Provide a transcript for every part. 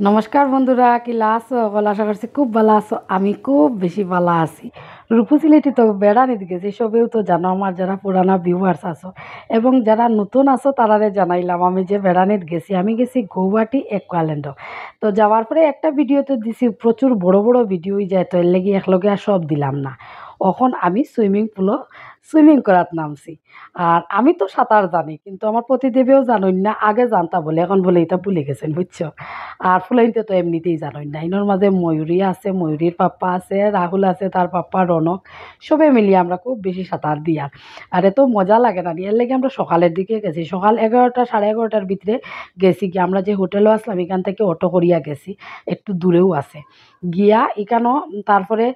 নমস্কার বন্ধুরা, কিলা আছো? বলা আশা করছি খুব ভালো আছো। আমি খুব বেশি ভালো আছি। রূপু সিলেটি তো বেড়ানি গেছি, সবেও তো জানো, আমার যারা পুরানা ভিউয়ার্স আছো এবং যারা নতুন আছো তারারে জানাইলাম আমি যে বেড়ানিত গেছি। আমি গেছি গৌহাটি একোয়াল্যান্ড। তো যাওয়ার পরে একটা ভিডিও তো দিছি, প্রচুর বড় বড় ভিডিওই যায়, তো এর লেগে একলগে আর সব দিলাম না। এখন আমি সুইমিং পুলও সুইমিং করাত নামছি। আর আমি তো সাঁতার জানি, কিন্তু আমার পতিদেবেও জানোই না, আগে জানতা বলে, এখন বলে এটা ভুলে গেছেন, বুঝছো? আর ফুলাইতে তো এমনিতেই জানোই না, ইনোর মাঝে ময়ূরী আছে, ময়ূরীর পাপ্পা আছে, রাহুল আছে, তার পাপ্পা রনক, সবে মিলিয়ে আমরা খুব বেশি সাঁতার দিই। আর এত মজা লাগে না, এর লেগে আমরা সকালের দিকে গেছি, সকাল 11টা 11:30টার ভিতরে গেছি। কি আমরা যে হোটেলও আসলাম এখান থেকে অটো করিয়া গেছি, একটু দূরেও আছে গিয়া এখানেও। তারপরে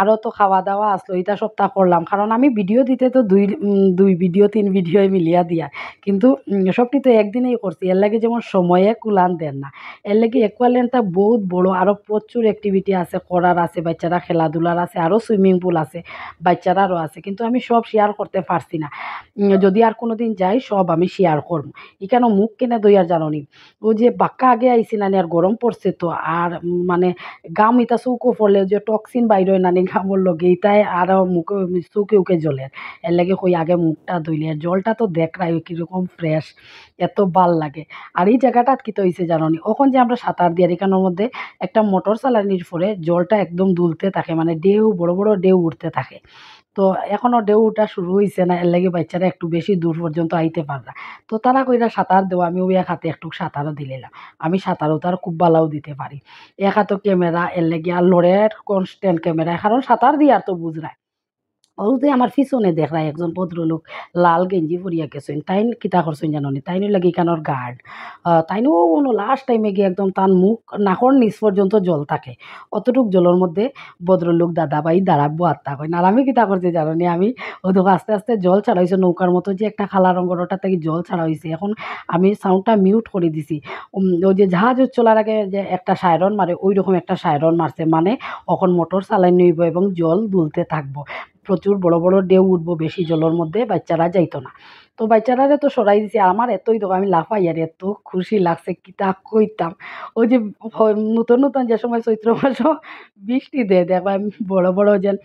আরও তো খাওয়া দাওয়া আসলো, এটা সপ্তাহ করলাম, কারণ আমি ভিডিও দিতে তো দুই ভিডিও 3 ভিডিও মিলিয়া দিয়া, কিন্তু সবটি তো একদিনেই করছি, এর লাগে যেমন সময়ে কুলান দেন না। এর লাগে অ্যাকুয়াল্যান্ডটা বহুত বড়, আরও প্রচুর অ্যাক্টিভিটি আছে, করার আছে, বাচ্চারা খেলাধুলার আছে, আরও সুইমিং পুল আছে, বাচ্চারারও আছে, কিন্তু আমি সব শেয়ার করতে পারছি না। যদি আর কোনো দিন যাই সব আমি শেয়ার করব। এখানে মুখ কেনে দইয়ার জাননি, ও যে বাক্কা আগে আইসি নানি, আর গরম পড়ছে তো, আর মানে গাম ইতা চৌকো পড়লে যে টক্সিন বাইর হয় নানি গামর লগে, ইতাই আরও মুখে চৌকে উকে জ্বলে। এর লাগে কই আগে মুখটা ধুইলে, আর জলটা তো দেখরাই কীরকম ফ্রেশ, এত ভাল লাগে। আর এই জায়গাটাত কিতা হইছে জানোনি, ওখন যে আমরা সাঁতার দিই, আর এখানের মধ্যে একটা মোটর চালানির পরে জলটা একদম দুলতে থাকে, মানে ঢেউ, বড় বড় ঢেউ উঠতে থাকে। তো এখনো ঢেউ উঠা শুরু হইছে না, এর লাগে বাচ্চারা একটু বেশি দূর পর্যন্ত আইতে পারে না। তো তারা কইরা সাঁতার দেওয়া, আমি ওই এক হাতে একটু সাঁতারও দিলাম। আমি সাঁতারও তার খুব ভালোও দিতে পারি। এক হাতে ক্যামেরা, এর লাগে আর লড়ের কনস্ট্যান্ট ক্যামেরা, কারণ সাঁতার দিয়ে আর তো বুঝরায়। ও যে আমার পিছনে দেখরাই একজন ভদ্রলোক লাল গেঞ্জি পরিয়া গেছেন, তাইন কিতা করছেন জানোনি, তাইনই লাগি কানোর গার্ড। তাইনও কোনো লাস্ট টাইমে গিয়ে একদম তার মুখ নাকর নিচ পর্যন্ত জল থাকে, অতটুক জলের মধ্যে ভদ্রলোক দাদাভাই দাঁড়াবো আত্মা কয় না। আর আমি কিতা করছি জানোনি, আমি ওদিকে আস্তে আস্তে জল ছাড়া হয়েছে, নৌকার মতো যে একটা খালা রঙের ওটা থেকে জল ছাড়া হয়েছে। এখন আমি সাউন্ডটা মিউট করে দিছি। ওই যে জাহাজ চলার আগে যে একটা সায়রন মারে, ওই রকম একটা সায়রন মারছে, মানে এখন মোটর চালাই নইব এবং জল দুলতে থাকবো, প্রচুর বড় বড় ঢেউ উঠবো, বেশি জলের মধ্যে বাচ্চারা যাইতো না। তো বাচ্চারারে তো সরাই দিছে, আমার এতই তো আমি লাফাই, আর এত খুশি লাগছে কিতা কইতাম। ওই যে নতুন নতুন যে সময় চৈত্র মাস বৃষ্টি দেয়, দেখবা বড় বড় যেন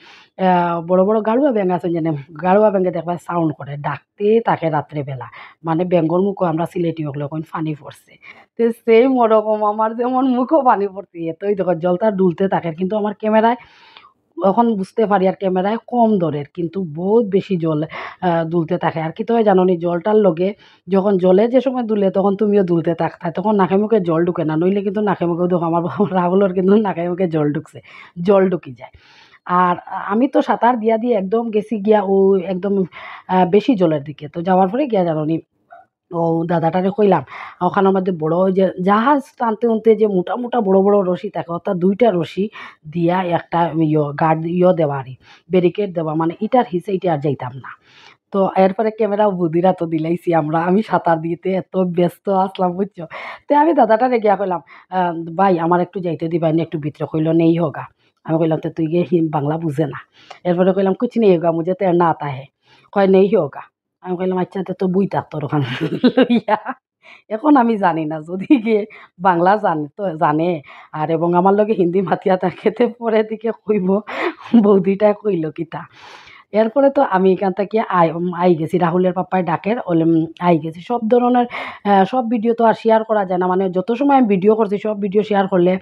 বড় বড় গাড়ুয়া ব্যাঙ আছে, যেন গাড়ুয়া ব্যাঙে দেখবা সাউন্ড করে ডাকতে তাকে রাত্রেবেলা, মানে ব্যাঙ্গর মুখও আমরা সিলেটি হলে এখন পানি পড়ছে। তো সেম ওরকম আমার যেমন মুখও পানি পড়ছে, এতই দেখো জলটা দুলতে থাকে, কিন্তু আমার ক্যামেরায় এখন বুঝতে পারি, আর ক্যামেরায় কম দরের, কিন্তু বহুত বেশি জল দুলতে থাকে। আর কি তো হয় জানোনি, জলটার লগে যখন জলে যে সময় দুলে তখন তুমিও দুলতে থাকতা, তখন নাকে মুখে জল ঢুকে না, নইলে কিন্তু নাকে মুখেও দেখো আমার রাহুলের কিন্তু নাকে মুখে জল ঢুকছে, জল ঢুকি যায়। আর আমি তো সাঁতার দিয়া দিয়ে একদম গেছি গিয়া ও একদম বেশি জলের দিকে। তো যাওয়ার পরে গিয়া জানোনি, ও দাদাটারে কইলাম, ওখানের মধ্যে বড় ওই যে জাহাজ টানতে উনতে যে মোটা মোটা বড় বড় রশি থাকে, অর্থাৎ 2টা রশি দিয়া একটা গার্ড দেওয়া আরই, ব্যারিকেড দেওয়া, মানে ইটার হিসে ইটা আর যাইতাম না। তো এরপরে ক্যামেরা বুদ্ধিরা তো দিলাইছি আমরা, আমি সাঁতার দিতে এত ব্যস্ত আসলাম, বুঝছো? তো আমি দাদাটারে গিয়া কইলাম, ভাই আমার একটু যাইতে দিবা নি একটু ভিতরে? কইল নেই হোগা। আমি কইলাম তো তুই গিয়ে বাংলা বুঝে না। এরপরে কইলাম কুছ নেই হোগা, মুঝে তैरना आता है। কয় নেই হোগা। আমি কইলাম আচ্ছা তো বই থাক তোর ওখানে লইয়া। এখন আমি জানি না, যদি গিয়ে বাংলা তো জানে, আর এবং আমার লগে হিন্দি মাতিয়া থাকে, তে পরে দিকে কইব বৌদিটা কইল কিতা। এরপরে তো আমি এখান থেকে আই গেছি, রাহুলের পাপ্পাই ডাকের ওলে আই গেছি। সব ধরনের সব ভিডিও তো আর শেয়ার করা যায় না, মানে যত সময় আমি ভিডিও করছি সব ভিডিও শেয়ার করলে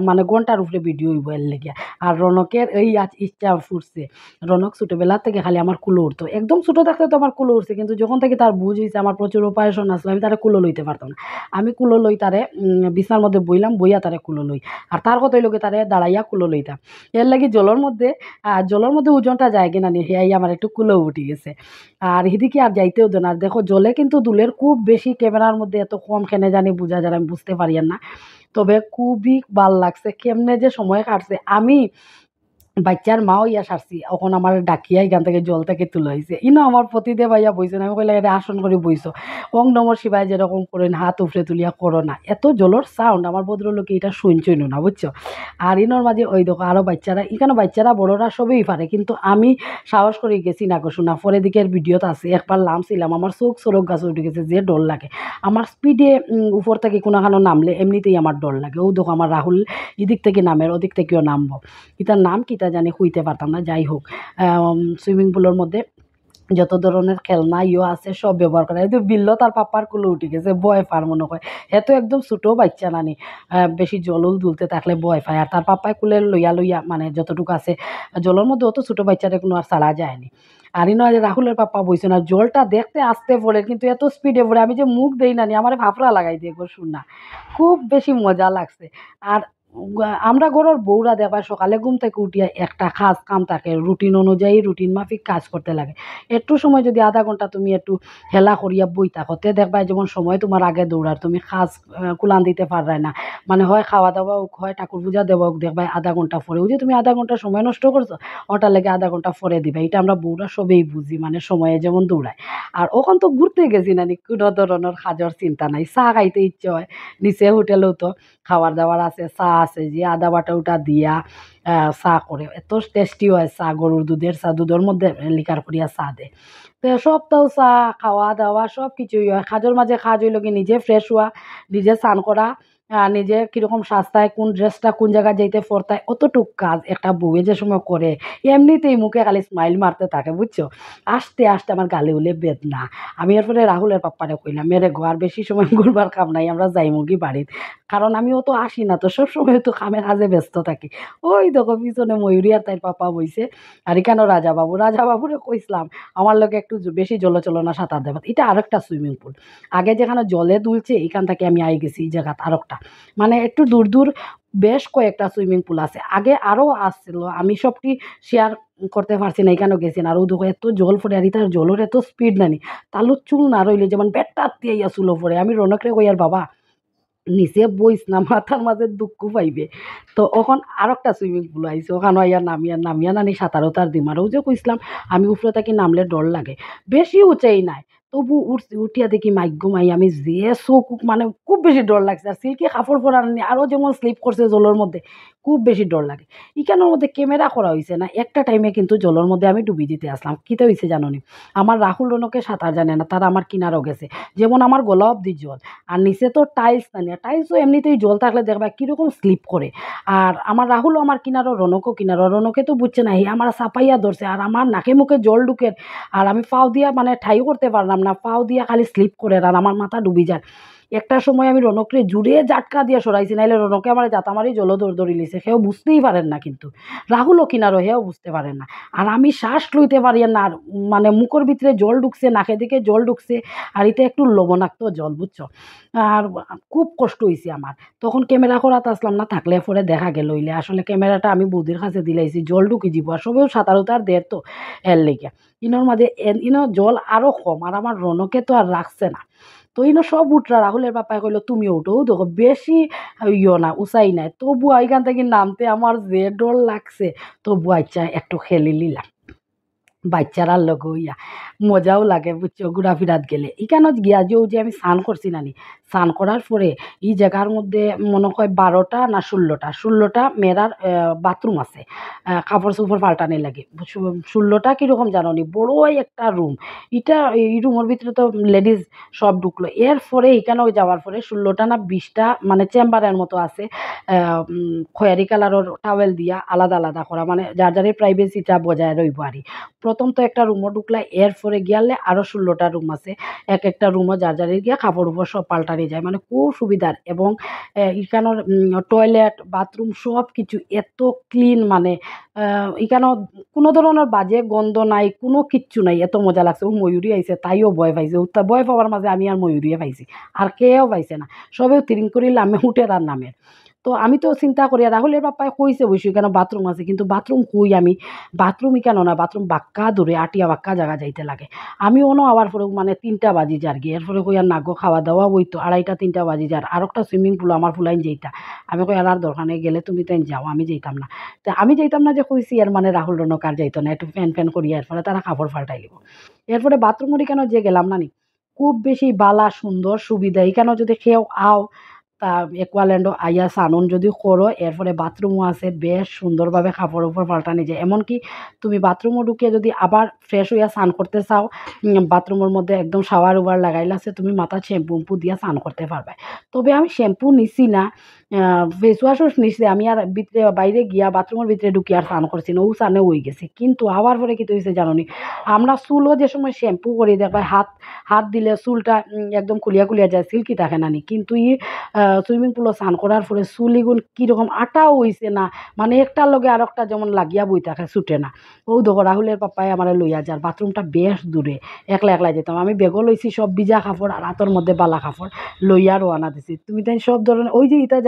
মানে ঘন্টার উপরে ভিডিও হইব এর লেগে। আর রনকের এই আজ ইচ্ছা ফুটছে, রনক ছোটবেলা থেকে খালি আমার কুলো উঠতো, একদম ছোটো থাকতে তো আমার কুলো উঠছে, কিন্তু যখন থেকে তার বুঝ হইছে আমার প্রচুর অপারেশন আসলো, আমি তারে কুলো লইতে পারতাম না। আমি কুলো লই তারে, বিছানার মধ্যে বইলাম, বইয়া তারে কুলো লই, আর তার কথাই লোকে তারে দাঁড়াইয়া কুলো লইতাম। এর লাগি জলের মধ্যে ওজনটা যায় কিনা নি, হেয়াই আমার একটু কুলোও উঠি গেছে। আর এদিকে আর যাইতেও দেন। আর দেখো জলে কিন্তু দুলের খুব বেশি, ক্যামেরার মধ্যে এত কম কেনে জানি বোঝা যায়, আমি বুঝতে পারি না। তবে খুবই ভাল লাগছে, কেমনে যে সময় কাটছে। আমি বাচ্চার মাও ইয়া সারছি এখন আমার ডাকিয়া এখান থেকে জল থেকে তুলে হয়েছে ইনো আমার পতিদেব আইয়া বইছেন আমি কইলে এটা আসন করে বইছো ওং নমঃ শিবায় যেরকম করেন হাত উপরে তুলিয়া করো না এত জলের সাউন্ড আমার ভদ্রলোকে এটা শুনছই না বুঝছো আর ইনোর মাঝে ওই দেখো আরও বাচ্চারা এখানে বাচ্চারা বড়রা সবই পারে কিন্তু আমি সাহস করে গেছি না গো শোনা পরে দিকের ভিডিওতে আছে একবার নামছিলাম আমার চোখ চোরক গাছে উঠে গেছে যে ডর লাগে আমার স্পিডে উপর থেকে কোনোখানো নামলে এমনিতেই আমার ডর লাগে ও দেখো আমার রাহুল এদিক থেকে নামের ওদিক থেকেও নামবো ইতার নাম কিতা জানি হইতে পারতাম না যাই হোক সুইমিং পুলের মধ্যে যত ধরনের খেলনা ইয়ে আছে সব ব্যবহার করে এই তো বিল্ল তার পাপার কুলে উঠে গেছে ভয় পার মনে হয় এত একদম ছোটো বাচ্চা নানি বেশি জলল দুলতে থাকলে ভয় পায় আর তার পাপায় কুলে লইয়া লইয়া মানে যতটুকু আছে জলের মধ্যে অত ছোটো বাচ্চাটা কোনো আর ছাড়া যায়নি আর ইনো রাহুলের পাপা বইছে না জলটা দেখতে আসতে পড়ে কিন্তু এত স্পিডে পড়ে আমি যে মুখ দেই না নি আমার ফাফড়া লাগাই দিয়ে শুন না খুব বেশি মজা লাগছে আর আমরা ঘরের বউরা দেখবা সকালে ঘুম থেকে উঠিয়া একটা কাজ কাম থাকে রুটিন অনুযায়ী রুটিন মাফিক কাজ করতে লাগে একটু সময় যদি আধা ঘন্টা তুমি একটু হেলা করিয়া বই থাকতে দেখবা যেমন সময় তোমার আগে দৌড়ার তুমি কাজ কুলান দিতে পারবে না মানে হয় খাওয়া দাওয়া হোক হয় ঠাকুর পূজা দেওয়া হোক দেখবা আধা ঘন্টা পরে ওই যে তুমি আধা ঘন্টা সময় নষ্ট করছো ওটার লেগে আধা ঘন্টা পরে দিবে এটা আমরা বউরা সবেই বুঝি মানে সময়ে যেমন দৌড়ায় আর ওখান তো ঘুরতে গেছি না কোনো ধরনের কাজের চিন্তা নাই চা খাইতে ইচ্ছে হয় নিচে হোটেলেও তো খাবার দাবার আছে চা আছে যে আদা বাটা ওটা দিয়া চা করে এত টেস্টি হয় চা গরুর দুধের চা দুধের মধ্যে লিকার করিয়া চা দেয় তো সপ্তাহ চা খাওয়া দাওয়া সব কিছুই হয় কাজের মাঝে কাজ হইল কি নিজে ফ্রেশ হওয়া নিজে স্নান করা নিজে কীরকম সাজতায় কোন ড্রেসটা কোন জায়গায় যাইতে পড়তায় অতটুক কাজ একটা বউয়ে যে সময় করে এমনিতেই মুখে খালি স্মাইল মারতে থাকে বুঝছো আস্তে আস্তে আমার গালে উলে বেদনা আমি এরপরে রাহুলের পাপ্পারে কইলাম মেরে ঘর বেশি সময় ঘুরবার কাম নাই আমরা যাই মুগি বাড়িতে কারণ আমিও তো আসি না তো সবসময় তো কামে কাজে ব্যস্ত থাকি ওই দেখো পিছনে ময়ূরী আর তাই পাপা বইছে আর এখানেও রাজা বাবুরে কইসলাম আমার লোকে একটু বেশি জলচলনা সাঁতার দেবে এটা আরেকটা সুইমিং পুল আগে যেখানে জলে দুলছে এখান থেকে আমি আই গেছি এই জায়গাত আরেকটা মানে একটু দূর দূর বেশ কয়েকটা সুইমিং পুল আছে আগে আরও আসছিল আমি সবটি শেয়ার করতে পারছি না এখানেও গেছি না আর ও দেখো এত জল পড়ে আর তার জলের এত স্পিড নানি তালুর চুল না রইলে যেমন বেটার দিয়ে ইয়া চুলো পড়ে আমি রনকরে কই আর বাবা নিচে বইস না মাথার মাঝে দুঃখ পাইবে তো ওখান আর একটা সুইমিং পুল আইছে ওখানে আইয়া নামিয়া নানি সাঁতারও তার দিম আরও যে কইসলাম আমি উপরে থাকি নামলে ডর লাগে বেশি উঁচাই নাই তবু উঠছি উঠিয়া দেখি মাইগ্য মাই আমি যে চোখ মানে খুব বেশি ডর লাগছে আর সিল্কি কাপড় পরা নি আরও যেমন স্লিপ করছে জলের মধ্যে খুব বেশি ডর লাগে ইখানের মধ্যে ক্যামেরা করা হয়েছে না একটা টাইমে কিন্তু জলের মধ্যে আমি ডুবি দিতে আসলাম কীতে হয়েছে জানো নি আমার রাহুল রনকে সাঁতার জানে না তারা আমার কিনারও গেছে যেমন আমার গলা অব্দি জল আর নিচে তো টাইলস না নিয়ে টাইলসও এমনিতেই জল থাকলে দেখবা কীরকম স্লিপ করে আর আমার রাহুলও আমার কিনারও রনকে তো বুঝছে না হে আমার চাপাইয়া ধরছে আর আমার নাকে মুখে জল ঢুকে আর আমি পাও দিয়া মানে ঠাই করতে পারলাম না পাও দিয়া খালি স্লিপ করে আর আমার মাথা ডুবি যায় একটা সময় আমি রনকরে জুড়ে জাটকা দিয়ে সরাইছি নাইলে রনকে আমার জাতামারি জল ধরি লিছে সেও বুঝতেই পারেন না কিন্তু রাহুলও কিনারও হেও বুঝতে পারেন না আর আমি শ্বাস লইতে পারি না আর মানে মুখের ভিতরে জল ঢুকছে নাকে দিকে জল ঢুকছে আর এতে একটু লবণাক্ত জল বুঝছো আর খুব কষ্ট হয়েছে আমার তখন ক্যামেরা করাতে আসলাম না থাকলে পরে দেখা গেল হইলে আসলে ক্যামেরাটা আমি বৌদির কাছে দিলাইছি জল ঢুকি যাব আর সবেও সাঁতার উতার দের তো এর লেগে ইনোর মাঝে ইনো জল আরও কম আর আমার রনকে তো আর রাখছে না তো ইনো সব উঠরা রাহুলের বাপায় কইলো তুমি উঠো দেখো বেশি না উঁচাই নাই তবু এখান থেকে নামতে আমার যে ডর লাগছে তবু আচ্ছা একটু খেলি নিলাম বাচ্চারার লগে হইয়া মজাও লাগে বুঝছো ঘোরাফেরাত গেলে এখানত গিয়া যে আমি স্নান করছি নানি স্নান করার পরে এই জায়গার মধ্যে মনে হয় 12টা না 16টা মেয়েরার বাথরুম আছে কাপড় চোপড় পাল্টানি লাগে 16টা কীরকম জানো নি বড়ই একটা রুম এটা এই রুমের ভিতরে তো লেডিস সব ঢুকলো এরপরে এখানেও যাওয়ার পরে 16টা না 20টা মানে চেম্বারের মতো আছে খয়েরি কালারের টাওয়েল দিয়া আলাদা আলাদা করা মানে যার যার প্রাইভেসিটা বজায় রইব আর প্রথম তো একটা রুমও ঢুকলা এরপরে গিয়ালে আরও 16টা রুম আছে এক একটা রুমও যার যারের গিয়া কাপড় উপর সব পাল্টানি যায় মানে খুব সুবিধার এবং এখানোর টয়লেট বাথরুম সব কিছু এত ক্লিন মানে এখানেও কোনো ধরনের বাজে গন্ধ নাই কোনো কিচ্ছু নাই এত মজা লাগছে ও ময়ূরী আইছে তাইও ভয় পাইছে তা ভয় পাওয়ার মাঝে আমি আর ময়ূরীয়ে পাইছি আর কেউ পাইছে না সবেও তিরিং করিলে আমি উঠে আর নামের তো আমি তো চিন্তা করি রাহুলের বাপ্পায় কইছে বসি কেন বাথরুম আছে, কিন্তু বাথরুম কই আমি, বাথরুমই কেন না, বাথরুম বাক্কা দূরে আটিয়া বাক্কা জায়গা যাইতে লাগে। আমি অনো আবার পরে মানে ৩টা বাজি যার গিয়ে এরপরে কই আর নাগো খাওয়া দাওয়া ওই তো ২:৩০ বাজি যার আর একটা সুইমিং পুল আমার ফুলাইন যেইতা। আমি কই আর দরকার নেই, গেলে তুমি তাই যাও, আমি যাইতাম না। তো আমি যাইতাম না যে কইছি এর মানে রাহুল রনক আর যাইতো না, একটু ফ্যান ফ্যান করিয়া এরপরে তারা কাপড় পাল্টাই লিব। এরপরে বাথরুমের কেন যে গেলাম না নি, খুব বেশি বালা সুন্দর সুবিধা এখানেও যদি কেউ আও তা একোয়াল্যান্ডও আইয়া স্নান যদি করো, এরপরে বাথরুমও আছে, বেশ সুন্দরভাবে কাপড় উপর পাল্টানো যায়। এমনকি তুমি বাথরুমও ঢুকিয়ে যদি আবার ফ্রেশ হইয়া স্নান করতে চাও, বাথরুমের মধ্যে একদম শাওয়ার ওভার লাগাইলে আছে, তুমি মাথা শ্যাম্পু দিয়া স্নান করতে পারবে। তবে আমি শ্যাম্পু নিছি না, ফেস ওয়াশও নিছি, আমি আর ভিতরে বাইরে গিয়া বাথরুমের ভিতরে ঢুকি আর স্নান করছি না, ও স্নানে হয়ে গেছে। কিন্তু আবার পরে কী হয়েছে জানো নি, আমরা চুলও যে সময় শ্যাম্পু করি দেখবা হাত হাত দিলে চুলটা একদম খুলিয়া খুলিয়া যায়, সিল্কি থাকে না নি। কিন্তু সুইমিং পুলে স্নান করার পরে চুল এগুন কীরকম আটাও হইছে না, মানে একটার লগে আর একটা যেমন লাগিয়া বই থাকে, ছুটে না। ও দেখো রাহুলের পাপ্পাই আমার লইয়া যার, বাথরুমটা বেশ দূরে, একলা একলা যেতাম। আমি বেগও লইছি সব ভিজা কাপড় আর হাতের মধ্যে বালা কাপড় লইয়া রওনা দিছি। তুমি তাই সব ধরনের ওই যে ইটা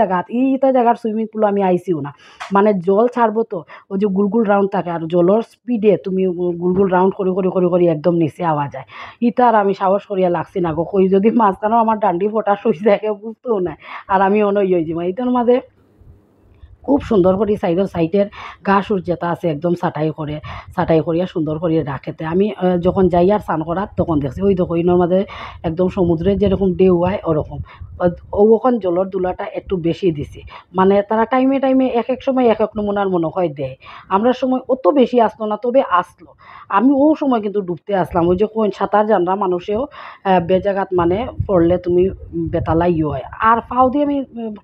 জায়গার সুইমিং পুল আমি আইসিও না, মানে জল ছাড়বো তো ওই যে গুলগুল রাউন্ড থাকে আর জলের স্পিডে তুমি গুলগুল রাউন্ড করি করি করি করি একদম নিচে আওয়া যায়। ইটার আমি সাহস করিয়া লাগছি না গো, কই যদি মাঝখানেও আমার ডান্ডি ফোটা শুই থাকে বুঝতেও নাই। আর আমি অনই হয়ে যাবো এইটার মাঝে খুব সুন্দর করে সাইডের ঘাস যেটা আছে একদম ছাঁটাই করিয়া সুন্দর করিয়া রাখেতে। আমি যখন যাই আর স্নান করার তখন দেখছি ওই দেখো ইনোর মাঝে একদম সমুদ্রের যেরকম ঢেউ হয় ওরকম। ওখান জলের দুলাটা একটু বেশি দিছি, মানে তারা টাইমে টাইমে এক এক সময় এক এক নমুনার মনে হয় দেয়। আমরা সময় অত বেশি আসলো না, তবে আসলো। আমি ও সময় কিন্তু ডুবতে আসলাম, ওই যে কোন সাঁতার জানরা মানুষেও বেজাগাত মানে পড়লে তুমি বেতালাই হয়। আর পাও দিয়ে আমি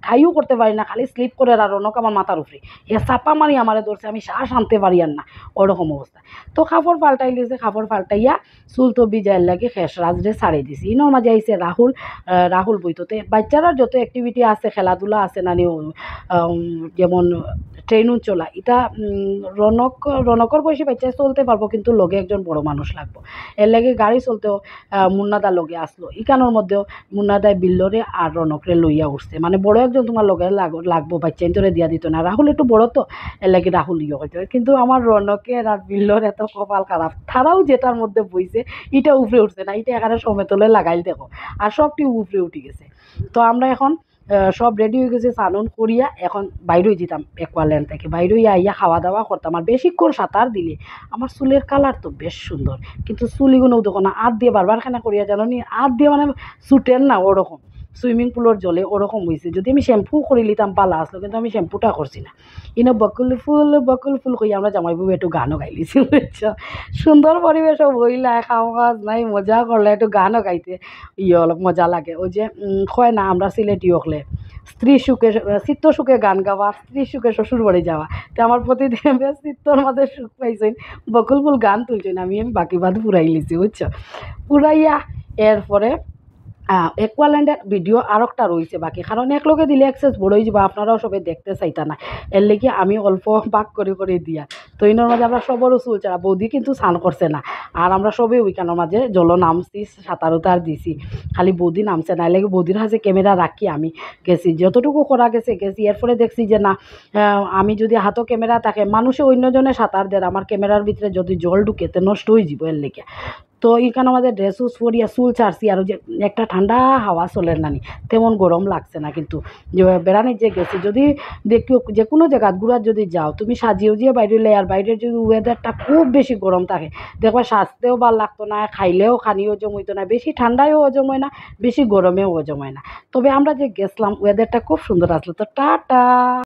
খাইও করতে পারি না, খালি স্লিপ করে আর রনক আমার মাথার উপরে এ চাপা মারি আমারে ধরছে, আমি শ্বাস আনতে পারি আর না, ওরকম অবস্থা। তো কাপড় পাল্টাই লিয়েছে, কাপড় পাল্টাইয়া চুল তো ভিজাইয়ের লাগে শেষ রাজরে ছাড়িয়ে দিছি। ইনোর মাঝে আইসে রাহুল বইতোতে বাচ্চারা যত অ্যাক্টিভিটি আছে খেলাধুলা আছে নানি, যেমন ট্রেনও চলা এটা রনকর বয়সী বাচ্চায় চলতে পারবো, কিন্তু লগে একজন বড় মানুষ লাগবো। এর লাগে গাড়ি চলতেও মুন্নাদা লগে আসলো, ইকানোর মধ্যেও মুন্নাদায় বিল্লরে আর রনকরে লইয়া উঠছে, মানে বড় একজন তোমার লগে লাগবো, বাচ্চা ইন্তরে দিয়া দিত না। রাহুল একটু বড় তো এর লাগে রাহুল ইয়ে হইতো, কিন্তু আমার রনকের আর বিল্লর এত কপাল খারাপ, তারাও যেটার মধ্যে বইছে এটা উপরে উঠছে না, এটা এখানে সমেতলে লাগাইল দেখো, আর সবটি উপরে উঠে গেছে। তো আমরা এখন সব রেডি হয়ে গেছে স্নান করিয়া, এখন বাইরে যেতাম একোয়াল্যান্ড থেকে, বাইরে আইয়া খাওয়া দাওয়া করতাম। আর বেশিক্ষণ সাঁতার দিলে আমার চুলের কালার তো বেশ সুন্দর, কিন্তু চুলিগুলোও দেখো না আধ দিয়ে বারবার খানা করিয়া জানো নি, আধ দিয়ে মানে ছুটেন না ওরকম, সুইমিং পুলের জলে ওরকম হয়েছে। যদি আমি শ্যাম্পু করে নিতাম পালা আসলো, কিন্তু আমি শ্যাম্পুটা করছি না। ইনো বকুল ফুল কই আমরা জামাই বউ একটু গানও গাইলিছি বুঝছো, সুন্দর পরিবেশও বইলা খাওয়া কাজ নাই, মজা করলে একটু গানও গাইতে অলপ মজা লাগে। ওই যে কয় না আমরা সিলেটি হলে স্ত্রী সুখে চিত্ত সুখে গান গাওয়া, স্ত্রী সুখে শ্বশুর বাড়ি যাওয়া। তো আমার প্রতিদিন বেশ চিত্তর মাঝে সুখ পাইছেন, বকুল ফুল গান তুলছেন, আমি বাকি বাদ পুরাই লিছি বুঝছো। পুরাইয়া এরপরে একোয়াল্যান্ডের ভিডিও আর একটা রয়েছে বাকি, কারণ একলগে দিলে অ্যাক্সেস বড় হয়ে যাবে, আপনারাও সবাই দেখতে চাইতা না, এর লেগে আমি অল্প ভাগ করে করে দিয়া। তো ইনোর মাঝে আমরা সবরও চুল ছাড়া, বৌদি কিন্তু স্নান করছে না, আর আমরা সবে ওইখানের মাঝে জল নামছি, সাঁতারও তার দিছি, খালি বৌদি নামছে না। এর লেগে বৌদির হাতে ক্যামেরা রাখি আমি গেছি, যতটুকু করা গেছে গেছি। এরপরে দেখছি যে না, আমি যদি হাতও ক্যামেরা থাকে মানুষে অন্যজনে সাঁতার দেয়, আমার ক্যামেরার ভিতরে যদি জল ঢুকে তো নষ্ট হয়ে যাব এর লেগে। তো এইখানে আমাদের ড্রেস উস পরিয়া চুল ছাড়ছি, আর যে একটা ঠান্ডা হাওয়া চলের নানি, তেমন গরম লাগছে না। কিন্তু যে বেড়ানির যে গেছি, যদি দেখিও যে কোনো জায়গা ঘুরার যদি যাও তুমি সাজিয়েও যে বাইরে লে, আর বাইরের যদি ওয়েদারটা খুব বেশি গরম থাকে দেখবা সাজতেও ভাল লাগতো না, খাইলেও খানিও হজম হইতো না, বেশি ঠান্ডায়ও হজম হয় না, বেশি গরমেও হজম হয় না। তবে আমরা যে গেছিলাম ওয়েদারটা খুব সুন্দর আসলো। তো টাটা।